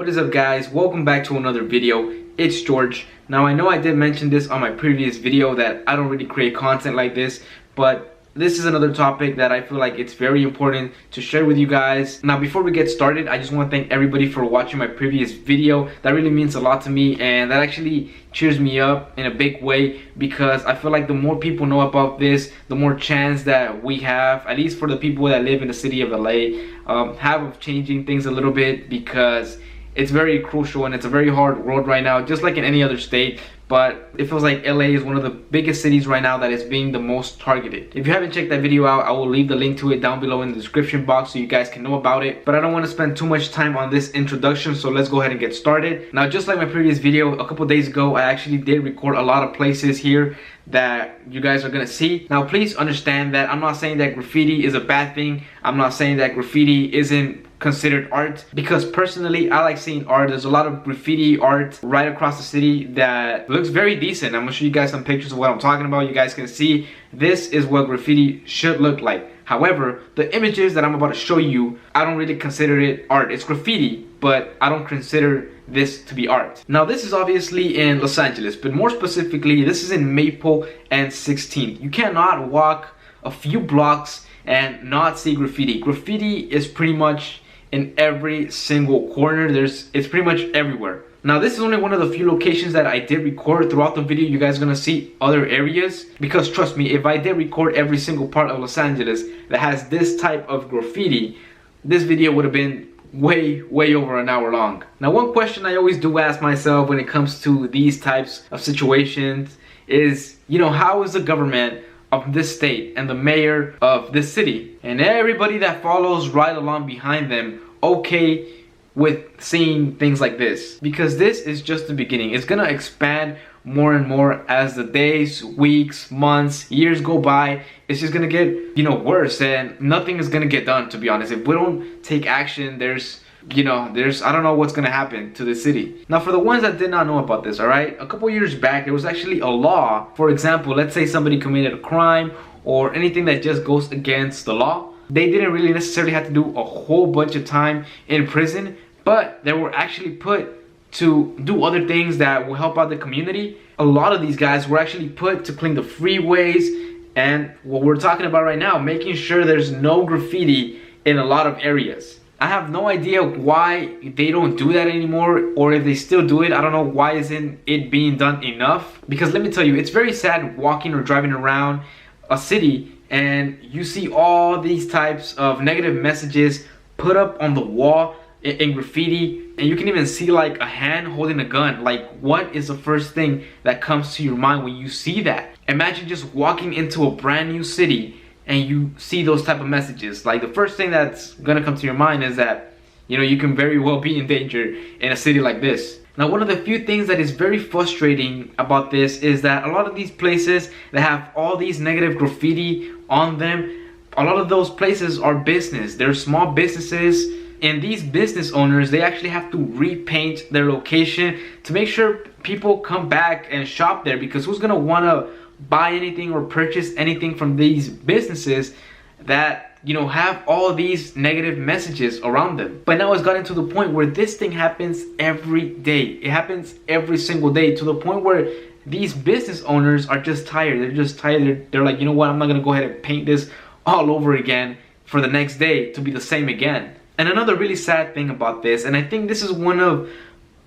What is up, guys? Welcome back to another video. It's George. Now, I know I did mention this on my previous video that I don't really create content like this, but this is another topic that I feel like it's very important to share with you guys. Now, before we get started, I just want to thank everybody for watching my previous video. That really means a lot to me, and that actually cheers me up in a big way, because I feel like the more people know about this, the more chance that we have, at least for the people that live in the city of LA, have of changing things a little bit, because it's very crucial and it's a very hard world right now, just like in any other state. But it feels like LA is one of the biggest cities right now that is being the most targeted. If you haven't checked that video out, I will leave the link to it down below in the description box so you guys can know about it. But I don't want to spend too much time on this introduction, so let's go ahead and get started. Now, just like my previous video, a couple days ago, I actually did record a lot of places here that you guys are gonna see. Now, please understand that I'm not saying that graffiti is a bad thing. I'm not saying that graffiti isn't considered art, because personally I like seeing art. There's a lot of graffiti art right across the city that looks very decent. I'm gonna show you guys some pictures of what I'm talking about. You guys can see this is what graffiti should look like. However, the images that I'm about to show you, I don't really consider it art. It's graffiti, but I don't consider this to be art. Now, this is obviously in Los Angeles, but more specifically, this is in Maple and 16th. You cannot walk a few blocks and not see graffiti. Graffiti is pretty much in every single corner. It's pretty much everywhere. Now, this is only one of the few locations that I did record. Throughout the video, you guys are gonna see other areas, because trust me, if I did record every single part of Los Angeles that has this type of graffiti, this video would have been way over an hour long. Now, one question I always do ask myself when it comes to these types of situations is, how is the government of this state and the mayor of this city and everybody that follows right along behind them okay with seeing things like this? Because this is just the beginning. It's gonna expand more and more as the days, weeks, months, years go by. It's just gonna get worse, and nothing is gonna get done, to be honest. If we don't take action, there's I don't know what's gonna happen to the city. Now, for the ones that did not know about this, all right, a couple years back there was actually a law. For example, let's say somebody committed a crime or anything that just goes against the law. They didn't really necessarily have to do a whole bunch of time in prison, but they were actually put to do other things that will help out the community. A lot of these guys were actually put to clean the freeways, and what we're talking about right now, making sure there's no graffiti in a lot of areas. I have no idea why they don't do that anymore, or if they still do it, I don't know why isn't it being done enough. Because let me tell you, it's very sad walking or driving around a city and you see all these types of negative messages put up on the wall in graffiti, and you can even see like a hand holding a gun. Like, what is the first thing that comes to your mind when you see that? Imagine just walking into a brand new city and you see those type of messages. Like, the first thing that's gonna come to your mind is that you can very well be in danger in a city like this. Now, one of the few things that is very frustrating about this is that a lot of these places that have all these negative graffiti on them, a lot of those places are business. They're small businesses, and these business owners, they actually have to repaint their location to make sure people come back and shop there, because who's gonna wanna buy anything or purchase anything from these businesses that have all these negative messages around them? But now it's gotten to the point where this thing happens every day. It happens every single day, to the point where these business owners are just tired. They're just tired. They're like, you know what, I'm not gonna go ahead and paint this all over again for the next day to be the same again. And another really sad thing about this, and I think this is one of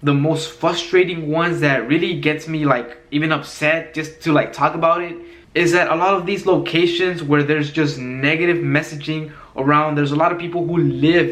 the most frustrating ones that really gets me like even upset just to like talk about it, is that a lot of these locations where there's just negative messaging around, there's a lot of people who live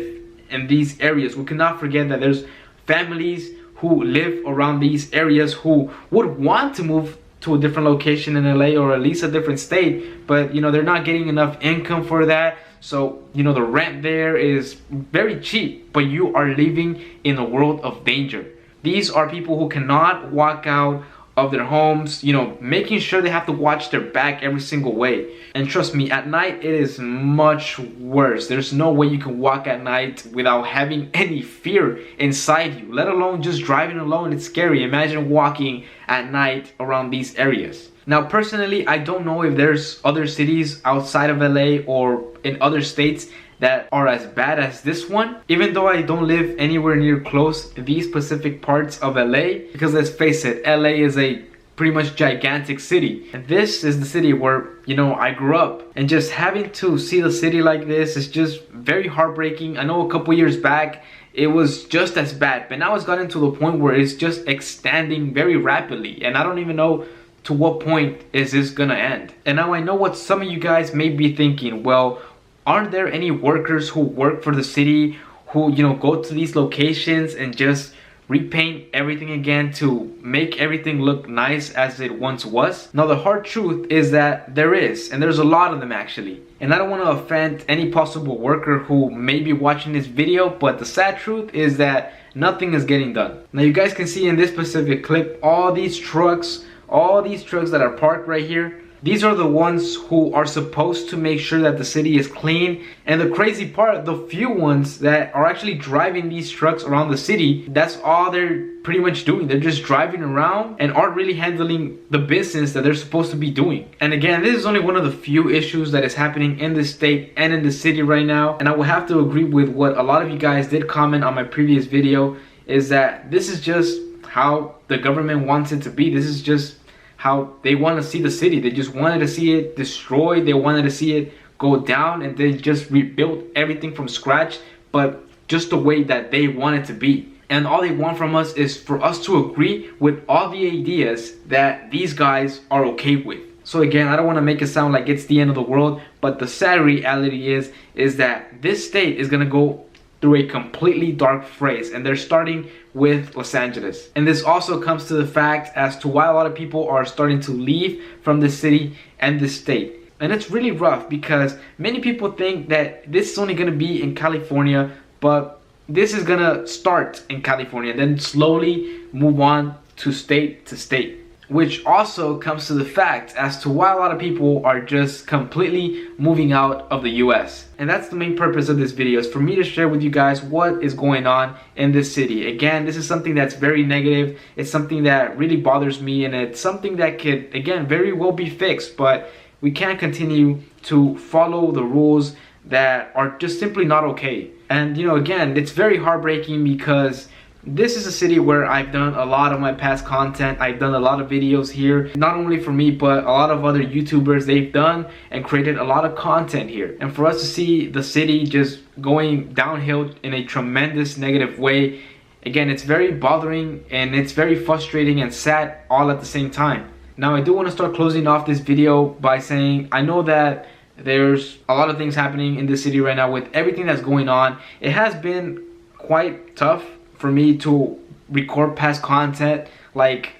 in these areas. We cannot forget that there's families who live around these areas who would want to move to a different location in LA, or at least a different state, but they're not getting enough income for that. So the rent there is very cheap, but you are living in a world of danger. These are people who cannot walk out of their homes, making sure they have to watch their back every single way. And trust me, at night it is much worse. There's no way you can walk at night without having any fear inside you, let alone just driving alone. It's scary. Imagine walking at night around these areas. Now, personally, I don't know if there's other cities outside of LA or in other states that are as bad as this one. Even though I don't live anywhere near close to these specific parts of LA, because let's face it, LA is a pretty much gigantic city, and this is the city where, you know, I grew up. And just having to see the city like this is just very heartbreaking. I know a couple years back it was just as bad, but now it's gotten to the point where it's just extending very rapidly, and I don't even know to what point is this gonna end. And now I know what some of you guys may be thinking. Well, aren't there any workers who work for the city who, you know, go to these locations and just repaint everything again to make everything look nice as it once was? Now the hard truth is that there is, and there's a lot of them actually. And I don't want to offend any possible worker who may be watching this video, but the sad truth is that nothing is getting done. Now you guys can see in this specific clip all these trucks that are parked right here. These are the ones who are supposed to make sure that the city is clean. And the crazy part, the few ones that are actually driving these trucks around the city, that's all they're pretty much doing. They're just driving around and aren't really handling the business that they're supposed to be doing. And again, this is only one of the few issues that is happening in the state and in the city right now. And I will have to agree with what a lot of you guys did comment on my previous video, is that this is just how the government wants it to be. This is just how they want to see the city. They just wanted to see it destroyed. They wanted to see it go down and then just rebuild everything from scratch, but just the way that they want it to be. And all they want from us is for us to agree with all the ideas that these guys are okay with. So again, I don't want to make it sound like it's the end of the world, but the sad reality is that this state is going to go through a completely dark phase, and they're starting with Los Angeles. And this also comes to the fact as to why a lot of people are starting to leave from the city and the state. And it's really rough because many people think that this is only going to be in California, but this is going to start in California, then slowly move on to state, which also comes to the fact as to why a lot of people are just completely moving out of the US. And that's the main purpose of this video, is for me to share with you guys what is going on in this city. Again, this is something that's very negative. It's something that really bothers me, and it's something that could, again, very well be fixed, but we can't continue to follow the rules that are just simply not okay. And you know, again, it's very heartbreaking because this is a city where I've done a lot of my past content. I've done a lot of videos here, not only for me, but a lot of other YouTubers. They've done and created a lot of content here. And for us to see the city just going downhill in a tremendous negative way, again, it's very bothering and it's very frustrating and sad all at the same time. Now, I do want to start closing off this video by saying, I know that there's a lot of things happening in this city right now with everything that's going on. It has been quite tough for me to record past content like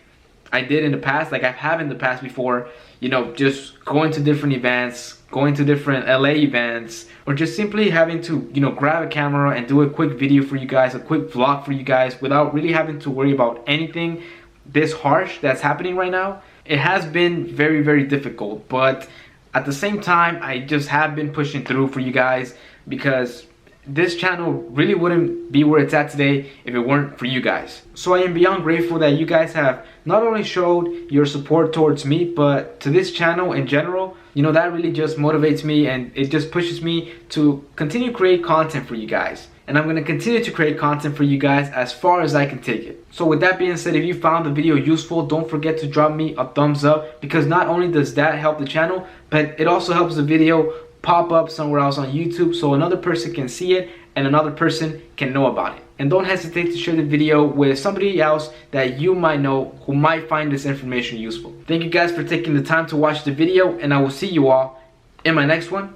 I did in the past, like I have in the past before, you know, just going to different events, going to different LA events, or just simply having to, you know, grab a camera and do a quick video for you guys, a quick vlog for you guys without really having to worry about anything this harsh that's happening right now. It has been very, very difficult, but at the same time, I just have been pushing through for you guys because this channel really wouldn't be where it's at today if it weren't for you guys. So I am beyond grateful that you guys have not only showed your support towards me, but to this channel in general. You know, that really just motivates me and it just pushes me to continue to create content for you guys. And I'm going to continue to create content for you guys as far as I can take it. So with that being said, if you found the video useful, don't forget to drop me a thumbs up, because not only does that help the channel, but it also helps the video pop up somewhere else on YouTube so another person can see it and another person can know about it. And don't hesitate to share the video with somebody else that you might know who might find this information useful. Thank you guys for taking the time to watch the video, and I will see you all in my next one.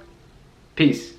Peace.